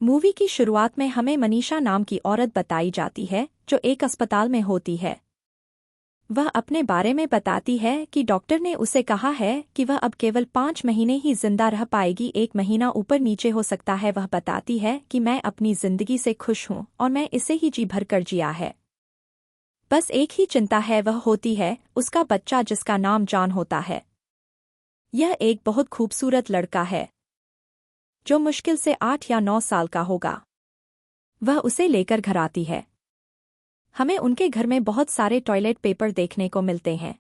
Movie की शुरुआत में हमें मनीषा नाम की औरत बताई जाती है जो एक अस्पताल में होती है। वह अपने बारे में बताती है कि डॉक्टर ने उसे कहा है कि वह अब केवल 5 महीने ही जिंदा रह पाएगी, 1 महीना ऊपर नीचे हो सकता है। वह बताती है कि मैं अपनी जिंदगी से खुश हूँ और मैं इसे ही जी भर कर जिया है। बस एक ही चिंता है, वह होती है उसका बच्चा जिसका नाम जॉन होता है। यह एक बहुत खूबसूरत लड़का है जो मुश्किल से 8 या 9 साल का होगा। वह उसे लेकर घर आती है। हमें उनके घर में बहुत सारे टॉयलेट पेपर देखने को मिलते हैं।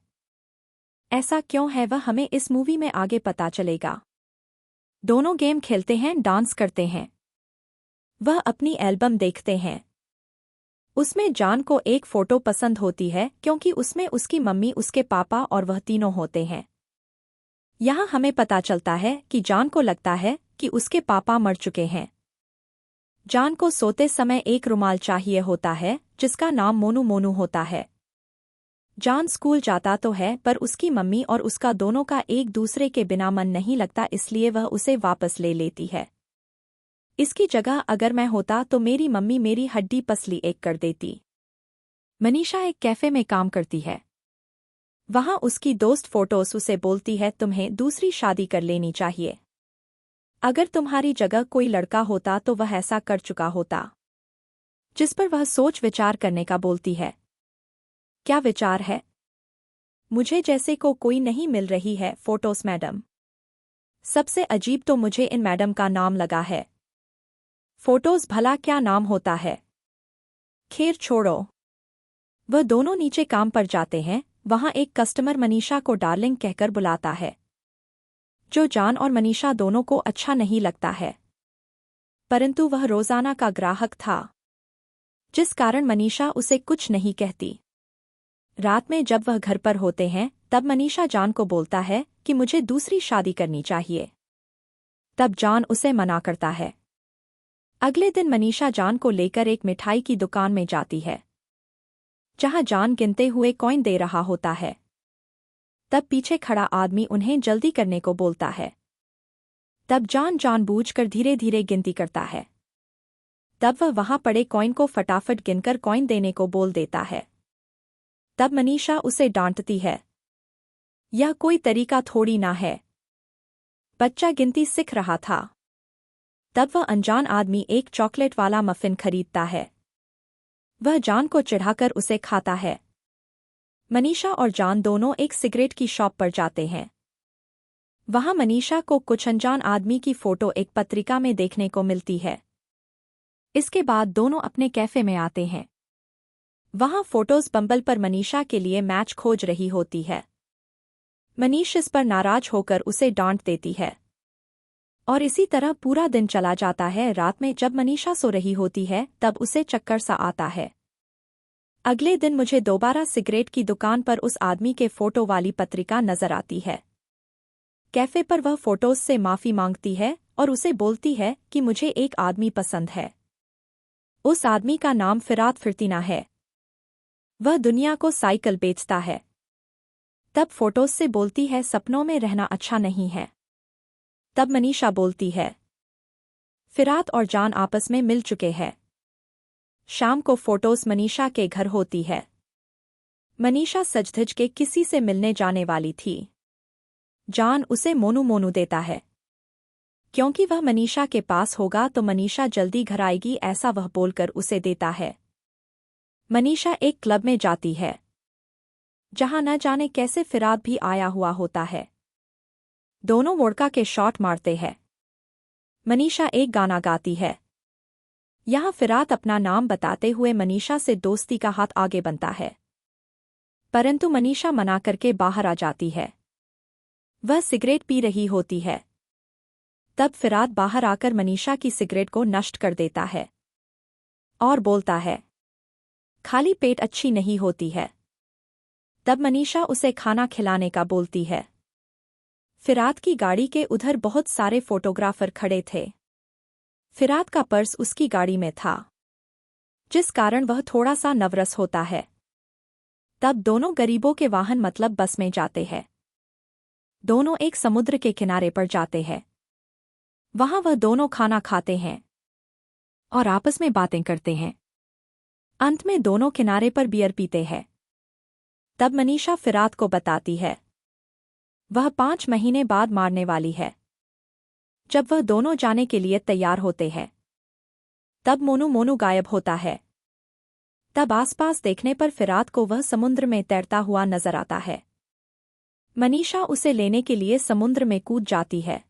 ऐसा क्यों है वह हमें इस मूवी में आगे पता चलेगा। दोनों गेम खेलते हैं, डांस करते हैं। वह अपनी एल्बम देखते हैं। उसमें जॉन को एक फोटो पसंद होती है क्योंकि उसमें उसकी मम्मी, उसके पापा और वह तीनों होते हैं। यहाँ हमें पता चलता है कि जॉन को लगता है कि उसके पापा मर चुके हैं। जॉन को सोते समय एक रुमाल चाहिए होता है जिसका नाम मोनू मोनू होता है। जॉन स्कूल जाता तो है पर उसकी मम्मी और उसका दोनों का एक दूसरे के बिना मन नहीं लगता, इसलिए वह उसे वापस ले लेती है। इसकी जगह अगर मैं होता तो मेरी मम्मी मेरी हड्डी पसली एक कर देती। मनीषा एक कैफे में काम करती है। वहाँ उसकी दोस्त फोटोस उसे बोलती है तुम्हें दूसरी शादी कर लेनी चाहिए। अगर तुम्हारी जगह कोई लड़का होता तो वह ऐसा कर चुका होता। जिस पर वह सोच विचार करने का बोलती है। क्या विचार है? मुझे जैसे को कोई नहीं मिल रही है फोटोस मैडम। सबसे अजीब तो मुझे इन मैडम का नाम लगा है। फोटोस भला क्या नाम होता है? खैर छोड़ो। वह दोनों नीचे काम पर जाते हैं। वहां एक कस्टमर मनीषा को डार्लिंग कहकर बुलाता है, जो जॉन और मनीषा दोनों को अच्छा नहीं लगता है। परंतु वह रोजाना का ग्राहक था, जिस कारण मनीषा उसे कुछ नहीं कहती। रात में जब वह घर पर होते हैं तब मनीषा जॉन को बोलता है कि मुझे दूसरी शादी करनी चाहिए। तब जॉन उसे मना करता है। अगले दिन मनीषा जॉन को लेकर एक मिठाई की दुकान में जाती है, जहां जॉन गिनते हुए कॉइन दे रहा होता है। तब पीछे खड़ा आदमी उन्हें जल्दी करने को बोलता है। तब जॉन जानबूझकर धीरे धीरे गिनती करता है। तब वह वहां पड़े कॉइन को फटाफट गिनकर कॉइन देने को बोल देता है। तब मनीषा उसे डांटती है, यह कोई तरीका थोड़ी ना है, बच्चा गिनती सीख रहा था। तब वह अनजान आदमी एक चॉकलेट वाला मफिन खरीदता है। वह जॉन को चिढ़ाकर उसे खाता है। मनीषा और जॉन दोनों एक सिगरेट की शॉप पर जाते हैं। वहां मनीषा को कुछ अनजान आदमी की फोटो एक पत्रिका में देखने को मिलती है। इसके बाद दोनों अपने कैफे में आते हैं। वहां फोटोज बम्बल पर मनीषा के लिए मैच खोज रही होती है। मनीष इस पर नाराज होकर उसे डांट देती है और इसी तरह पूरा दिन चला जाता है। रात में जब मनीषा सो रही होती है तब उसे चक्कर सा आता है। अगले दिन मुझे दोबारा सिगरेट की दुकान पर उस आदमी के फोटो वाली पत्रिका नजर आती है। कैफे पर वह फोटोज से माफी मांगती है और उसे बोलती है कि मुझे एक आदमी पसंद है। उस आदमी का नाम फिरात फिरतीना है। वह दुनिया को साइकिल बेचता है। तब फोटोज से बोलती है सपनों में रहना अच्छा नहीं है। तब मनीषा बोलती है फिरात और जॉन आपस में मिल चुके हैं। शाम को फोटोज मनीषा के घर होती है। मनीषा सजधज के किसी से मिलने जाने वाली थी। जॉन उसे मोनू मोनू देता है क्योंकि वह मनीषा के पास होगा तो मनीषा जल्दी घर आएगी, ऐसा वह बोलकर उसे देता है। मनीषा एक क्लब में जाती है जहां न जाने कैसे फिरात भी आया हुआ होता है। दोनों वोडका के शॉट मारते हैं। मनीषा एक गाना गाती है। यहाँ फिरात अपना नाम बताते हुए मनीषा से दोस्ती का हाथ आगे बनता है, परंतु मनीषा मना करके बाहर आ जाती है। वह सिगरेट पी रही होती है। तब फिरात बाहर आकर मनीषा की सिगरेट को नष्ट कर देता है और बोलता है खाली पेट अच्छी नहीं होती है। तब मनीषा उसे खाना खिलाने का बोलती है। फिरात की गाड़ी के उधर बहुत सारे फोटोग्राफर खड़े थे। फिरात का पर्स उसकी गाड़ी में था, जिस कारण वह थोड़ा सा नर्वस होता है। तब दोनों गरीबों के वाहन मतलब बस में जाते हैं। दोनों एक समुद्र के किनारे पर जाते हैं। वहां वह दोनों खाना खाते हैं। और आपस में बातें करते हैं। अंत में दोनों किनारे पर बियर पीते हैं। तब मनीषा फिरात को बताती है वह 5 महीने बाद मारने वाली है। जब वह दोनों जाने के लिए तैयार होते हैं तब मोनू मोनू गायब होता है। तब आसपास देखने पर फिरात को वह समुद्र में तैरता हुआ नजर आता है। मनीषा उसे लेने के लिए समुद्र में कूद जाती है।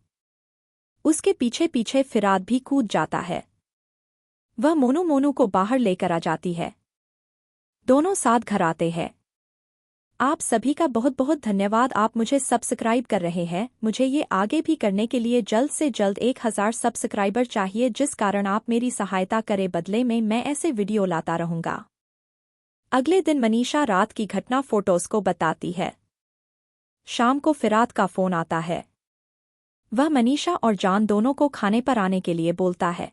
उसके पीछे पीछे फिरात भी कूद जाता है। वह मोनू मोनू को बाहर लेकर आ जाती है। दोनों साथ घर आते हैं। आप सभी का बहुत बहुत धन्यवाद। आप मुझे सब्सक्राइब कर रहे हैं। मुझे ये आगे भी करने के लिए जल्द से जल्द 1000 सब्सक्राइबर चाहिए, जिस कारण आप मेरी सहायता करें। बदले में मैं ऐसे वीडियो लाता रहूंगा। अगले दिन मनीषा रात की घटना फोटोज को बताती है। शाम को फिरात का फोन आता है। वह मनीषा और जान दोनों को खाने पर आने के लिए बोलता है।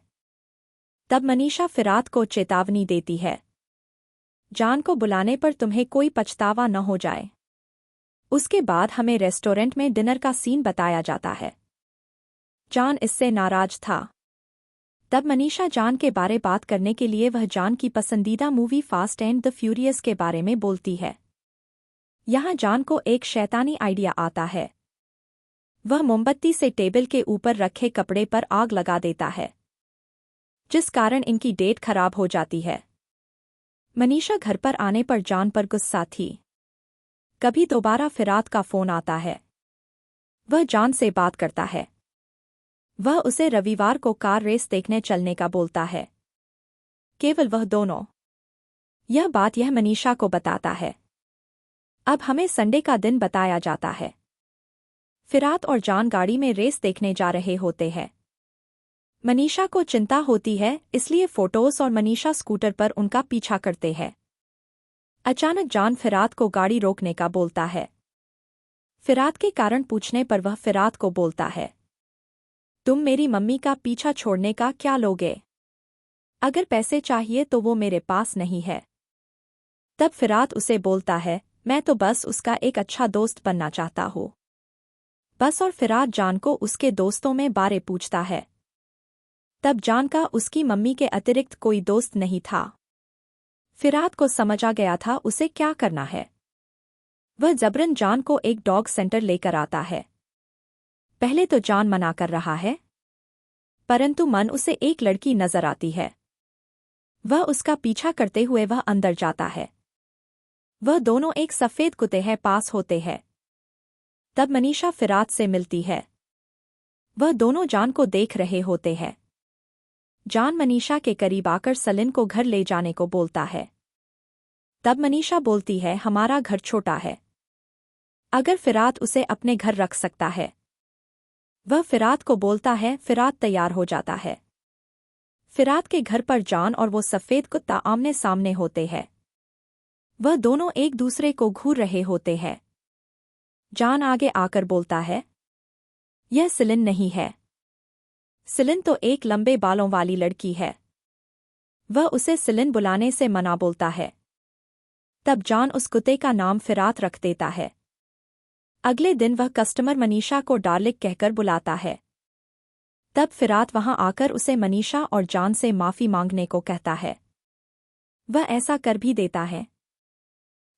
तब मनीषा फिरात को चेतावनी देती है, जान को बुलाने पर तुम्हें कोई पछतावा न हो जाए। उसके बाद हमें रेस्टोरेंट में डिनर का सीन बताया जाता है। जान इससे नाराज था। तब मनीषा जान के बारे बात करने के लिए वह जान की पसंदीदा movie fast and the furious के बारे में बोलती है। यहाँ जान को एक शैतानी आइडिया आता है। वह मोमबत्ती से टेबल के ऊपर रखे कपड़े पर आग लगा देता है, जिस कारण इनकी डेट खराब हो जाती है। मनीषा घर पर आने पर जान पर गुस्सा थी। कभी दोबारा फिरात का फोन आता है। वह जान से बात करता है। वह उसे रविवार को कार रेस देखने चलने का बोलता है। केवल वह दोनों। यह बात यह मनीषा को बताता है। अब हमें संडे का दिन बताया जाता है। फिरात और जान गाड़ी में रेस देखने जा रहे होते हैं। मनीषा को चिंता होती है, इसलिए फोटोज और मनीषा स्कूटर पर उनका पीछा करते हैं। अचानक जान फिरात को गाड़ी रोकने का बोलता है। फिरात के कारण पूछने पर वह फिरात को बोलता है, तुम मेरी मम्मी का पीछा छोड़ने का क्या लोगे? अगर पैसे चाहिए तो वो मेरे पास नहीं है। तब फिरात उसे बोलता है, मैं तो बस उसका एक अच्छा दोस्त बनना चाहता हूँ। बस। और फिरात जान को उसके दोस्तों में बारे पूछता है। तब जान का उसकी मम्मी के अतिरिक्त कोई दोस्त नहीं था। फिरात को समझ आ गया था उसे क्या करना है। वह जबरन जान को एक डॉग सेंटर लेकर आता है। पहले तो जान मना कर रहा है, परंतु मन उसे एक लड़की नजर आती है। वह उसका पीछा करते हुए वह अंदर जाता है। वह दोनों एक सफेद कुत्ते हैं पास होते हैं। तब मनीषा फिरात से मिलती है। वह दोनों जान को देख रहे होते हैं। जान मनीषा के करीब आकर सलिन को घर ले जाने को बोलता है। तब मनीषा बोलती है, हमारा घर छोटा है, अगर फिरात उसे अपने घर रख सकता है। वह फिरात को बोलता है। फिरात तैयार हो जाता है। फिरात के घर पर जान और वो सफेद कुत्ता आमने सामने होते हैं। वह दोनों एक दूसरे को घूर रहे होते हैं। जान आगे आकर बोलता है, यह सिलिन नहीं है। सिलिन तो एक लंबे बालों वाली लड़की है। वह उसे सिलिन बुलाने से मना बोलता है। तब जान उस कुत्ते का नाम फिरात रख देता है। अगले दिन वह कस्टमर मनीषा को डार्लिंग कहकर बुलाता है। तब फिरात वहां आकर उसे मनीषा और जान से माफी मांगने को कहता है। वह ऐसा कर भी देता है।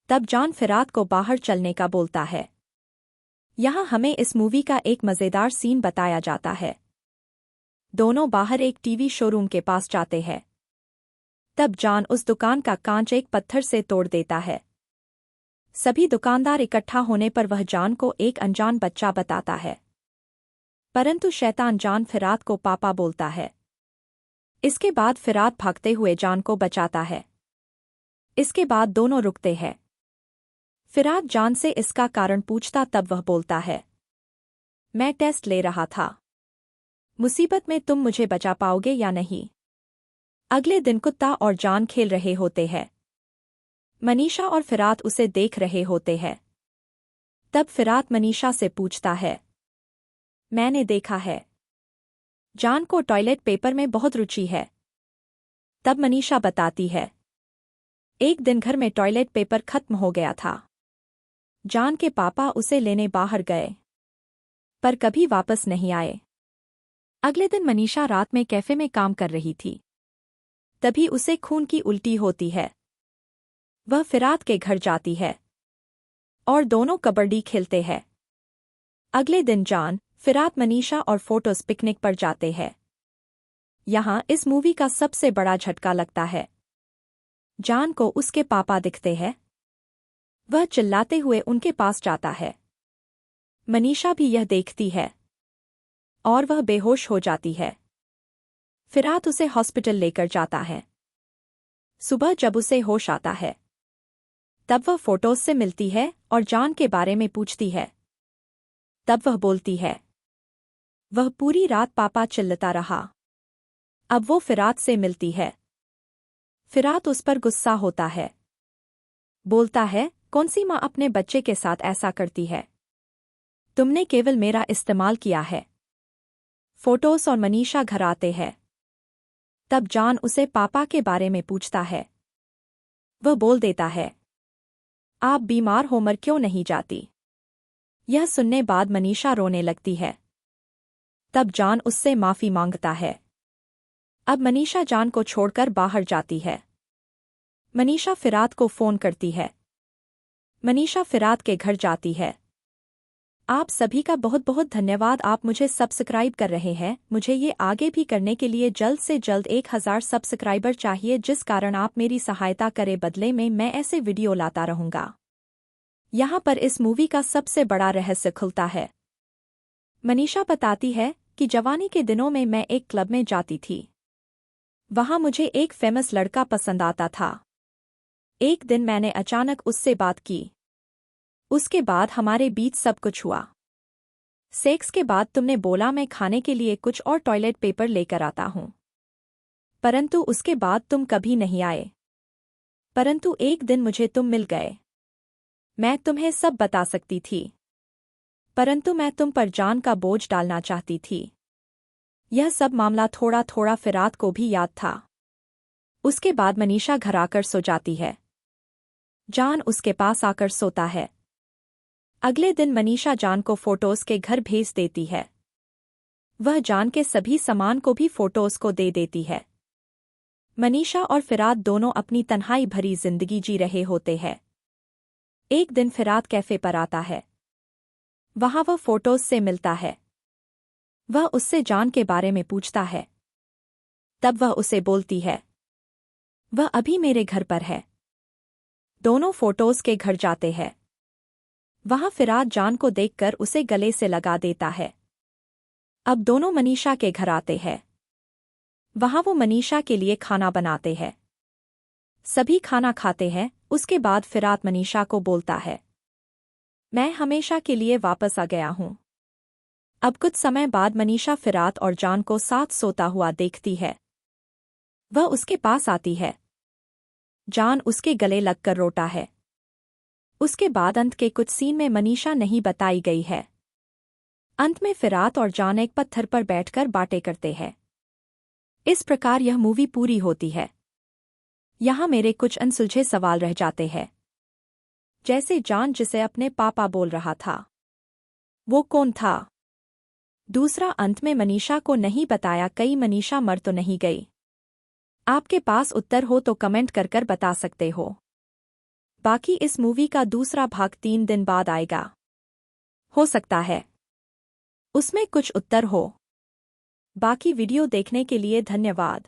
तब जान फिरात को बाहर चलने का बोलता है। यहाँ हमें इस मूवी का एक मजेदार सीन बताया जाता है। दोनों बाहर एक टीवी शोरूम के पास जाते हैं। तब जान उस दुकान का कांच एक पत्थर से तोड़ देता है। सभी दुकानदार इकट्ठा होने पर वह जान को एक अनजान बच्चा बताता है, परंतु शैतान जान फिरात को पापा बोलता है। इसके बाद फिरात भागते हुए जान को बचाता है। इसके बाद दोनों रुकते हैं। फिरात जान से इसका कारण पूछता तब वह बोलता है, मैं टेस्ट ले रहा था। मुसीबत में तुम मुझे बचा पाओगे या नहीं? अगले दिन कुत्ता और जान खेल रहे होते हैं। मनीषा और फिरात उसे देख रहे होते हैं। तब फिरात मनीषा से पूछता है, मैंने देखा है जान को टॉयलेट पेपर में बहुत रुचि है। तब मनीषा बताती है, एक दिन घर में टॉयलेट पेपर खत्म हो गया था। जान के पापा उसे लेने बाहर गए, पर कभी वापस नहीं आए। अगले दिन मनीषा रात में कैफे में काम कर रही थी। तभी उसे खून की उल्टी होती है। वह फिरात के घर जाती है और दोनों कबड्डी खेलते हैं। अगले दिन जान, फिरात, मनीषा और फोटोज पिकनिक पर जाते हैं। यहाँ इस मूवी का सबसे बड़ा झटका लगता है। जान को उसके पापा दिखते हैं। वह चिल्लाते हुए उनके पास जाता है। मनीषा भी यह देखती है और वह बेहोश हो जाती है। फिरात उसे हॉस्पिटल लेकर जाता है। सुबह जब उसे होश आता है तब वह फोटोज से मिलती है और जान के बारे में पूछती है। तब वह बोलती है, वह पूरी रात पापा चिल्लाता रहा। अब वो फिरात से मिलती है। फिरात उस पर गुस्सा होता है। बोलता है, कौन सी माँ अपने बच्चे के साथ ऐसा करती है? तुमने केवल मेरा इस्तेमाल किया है। फोटोज और मनीषा घर आते हैं। तब जान उसे पापा के बारे में पूछता है। वह बोल देता है, आप बीमार हो, मर क्यों नहीं जाती? यह सुनने बाद मनीषा रोने लगती है। तब जान उससे माफी मांगता है। अब मनीषा जान को छोड़कर बाहर जाती है। मनीषा फिरात को फोन करती है। मनीषा फिरात के घर जाती है। आप सभी का बहुत बहुत धन्यवाद। आप मुझे सब्सक्राइब कर रहे हैं। मुझे ये आगे भी करने के लिए जल्द से जल्द 1000 सब्सक्राइबर चाहिए, जिस कारण आप मेरी सहायता करें। बदले में मैं ऐसे वीडियो लाता रहूंगा। यहाँ पर इस मूवी का सबसे बड़ा रहस्य खुलता है। मनीषा बताती है कि जवानी के दिनों में मैं एक क्लब में जाती थी। वहाँ मुझे एक फेमस लड़का पसंद आता था। एक दिन मैंने अचानक उससे बात की। उसके बाद हमारे बीच सब कुछ हुआ। सेक्स के बाद तुमने बोला मैं खाने के लिए कुछ और टॉयलेट पेपर लेकर आता हूँ, परंतु उसके बाद तुम कभी नहीं आए। परंतु एक दिन मुझे तुम मिल गए। मैं तुम्हें सब बता सकती थी, परंतु मैं तुम पर जान का बोझ डालना चाहती थी। यह सब मामला थोड़ा थोड़ा फिरात को भी याद था। उसके बाद मनीषा घर आकर सो जाती है। जान उसके पास आकर सोता है। अगले दिन मनीषा जान को फोटोज के घर भेज देती है। वह जान के सभी सामान को भी फोटोज को दे देती है। मनीषा और फिरात दोनों अपनी तन्हाई भरी जिंदगी जी रहे होते हैं। एक दिन फिरात कैफे पर आता है। वहां वह फोटोज से मिलता है। वह उससे जान के बारे में पूछता है। तब वह उसे बोलती है, वह अभी मेरे घर पर है। दोनों फोटोज के घर जाते हैं। वहां फिरात जान को देखकर उसे गले से लगा देता है। अब दोनों मनीषा के घर आते हैं। वहां वो मनीषा के लिए खाना बनाते हैं। सभी खाना खाते हैं। उसके बाद फिरात मनीषा को बोलता है, मैं हमेशा के लिए वापस आ गया हूं। अब कुछ समय बाद मनीषा फिरात और जान को साथ सोता हुआ देखती है। वह उसके पास आती है। जान उसके गले लगकर रोता है। उसके बाद अंत के कुछ सीन में मनीषा नहीं बताई गई है। अंत में फिरात और जान एक पत्थर पर बैठकर बातें करते हैं। इस प्रकार यह मूवी पूरी होती है। यहाँ मेरे कुछ अनसुलझे सवाल रह जाते हैं। जैसे जान जिसे अपने पापा बोल रहा था, वो कौन था? दूसरा, अंत में मनीषा को नहीं बताया, कहीं मनीषा मर तो नहीं गई? आपके पास उत्तर हो तो कमेंट कर कर बता सकते हो। बाकी इस मूवी का दूसरा भाग 3 दिन बाद आएगा। हो सकता है उसमें कुछ उत्तर हो। बाकी वीडियो देखने के लिए धन्यवाद।